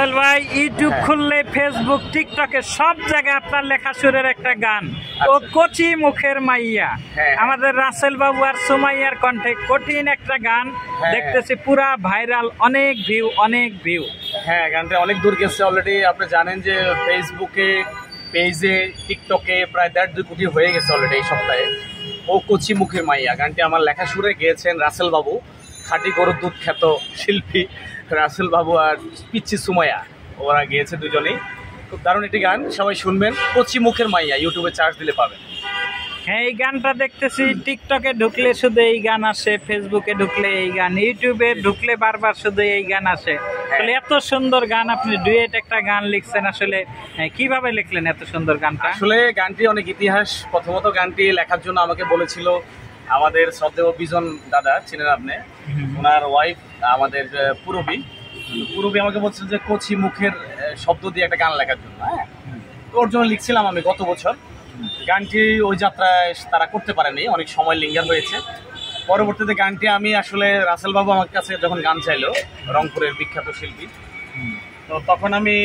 রাসেল ভাই ইউটিউব খুললে ফেসবুক টিকটকে সব জায়গায় আপনার লেখা সুরের একটা গান ও কচি মুখের মাইয়া আমাদের রাসেল বাবু আর সুমাইয়ার কণ্ঠে কঠিন একটা গান দেখতেছি পুরা ভাইরাল, অনেক ভিউ। হ্যাঁ, গানটা অনেক দূর গেছে অলরেডি। আপনি জানেন যে ফেসবুকে, পেজে, টিকটকে প্রায় 1.5-2 কোটি হয়ে গেছে অলরেডি এই সপ্তাহে। ও কচি মুখের মাইয়া গানটি আমার লেখা সুরে গেয়েছেন রাসেল বাবু, খাঁটি গরুর দুধ খ্যাত শিল্পী রাসেল বাবু আর পিচ্চি সুমাইয়া, ওরা গিয়েছে দুজনেই। খুব দারুণ একটি গান, সবাই শুনবেন। কচি মুখের মাইয়া ইউটিউবে চার্জ দিলে পাবেন। হ্যাঁ, এই গানটা দেখতেছি টিকটকে ঢুকলে শুধু এই গান আসে, ফেসবুকে ঢুকলে এই গান, ইউটিউবে ঢুকলে বারবার শুধু এই গান আসে। আসলে এত সুন্দর গান, আপনি ডুয়েট একটা গান লিখছেন, আসলে কিভাবে লিখলেন এত সুন্দর গানটা? আসলে গানটি অনেক ইতিহাস। প্রথমত গানটি লেখার জন্য আমাকে বলেছিল আমাদের শ্রদ্ধেয় বিজন দাদা, চিনেন আপনি, ওনার ওয়াইফ আমাদের পুরবী আমাকে বলছিল যে কচি মুখের শব্দ দিয়ে একটা গান লেখার জন্য। হ্যাঁ, ওর জন্য লিখছিলাম আমি গত বছর। গানটি ওই যাত্রায় তারা করতে পারেনি, অনেক সময় লিঙ্গার হয়েছে। পরবর্তীতে গানটি আমি আসলে রাসেল বাবু আমার কাছে যখন গান চাইলো, রংপুরের বিখ্যাত শিল্পী, তো তখন আমি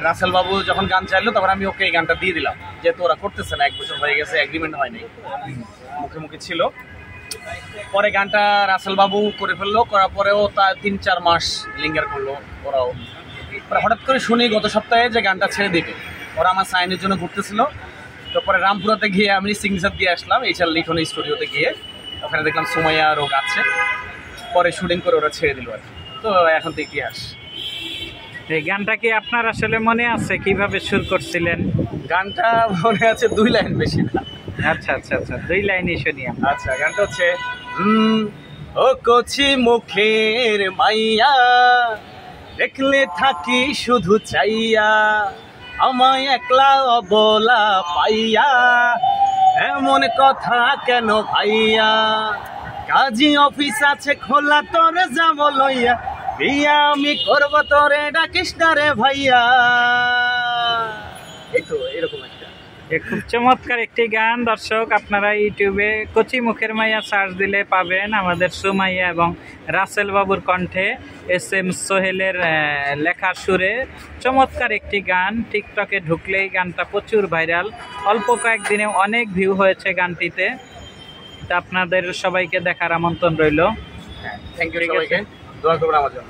রাসেল বাবু যখন গান চাইলো তখন আমি ওকে এই গানটা দিয়ে দিলাম, যেহেতু ওরা করতেছে না, 1 বছর হয়ে গেছে, এগ্রিমেন্ট হয়নি, মুখে ছিল। পরে গানটা রাসেল বাবু করে ফেললো, করার পরেও তা 3-4 মাস লিঙ্গার করলো ওরাও। হঠাৎ করে শুনি গত সপ্তাহে যে গানটা ছেড়ে দিবে। ওরা আমার সাইনের জন্য ঘুরতেছিল, তো পরে রামপুরাতে গিয়ে আমি সিগনেচার দিয়ে আসলাম এইচআর লিখন স্টুডিওতে গিয়ে। ওখানে দেখলাম সুমাইয়া আর ও গাচ্ছে, পরে শুটিং করে ওরা ছেড়ে দিল আর কি। তো এখন তো ইতিহাস। এই গানটা কি আপনার আসলে মনে আছে কিভাবে সুর করছিলেন? গানটা মনে আছে 2 লাইন, বেশি না। আচ্ছা, 2 লাইনই শুনি আমরা। আচ্ছা, গানটা হচ্ছে ও কচি মুখের মাইয়া, দেখলে থাকি শুধু চাইয়া, আমায় একলা অবলা পাইয়া, এমন কথা কেন ভাইয়া, কাজী অফিস আছে খোলা, তোরে যাব লইয়া, বিয়া আমি করবো, তোরে ডাকিস না রে ভাইয়া। এই তো এরকম একটা খুব চমৎকার একটি গান। দর্শক, আপনারা ইউটিউবে কচি মুখের মাইয়া সার্চ দিলে পাবেন। আমাদের সুমাইয়া এবং রাসেল বাবুর কণ্ঠে SM সোহেলের লেখা সুরে চমৎকার একটি গান। টিকটকে ঢুকলেই গানটা প্রচুর ভাইরাল, অল্প কয়েকদিনে অনেক ভিউ হয়েছে গানটিতে। তা আপনাদের সবাইকে দেখার আমন্ত্রণ রইল। থ্যাংক ইউ সবাইকে, দোয়া করবেন আমার জন্য।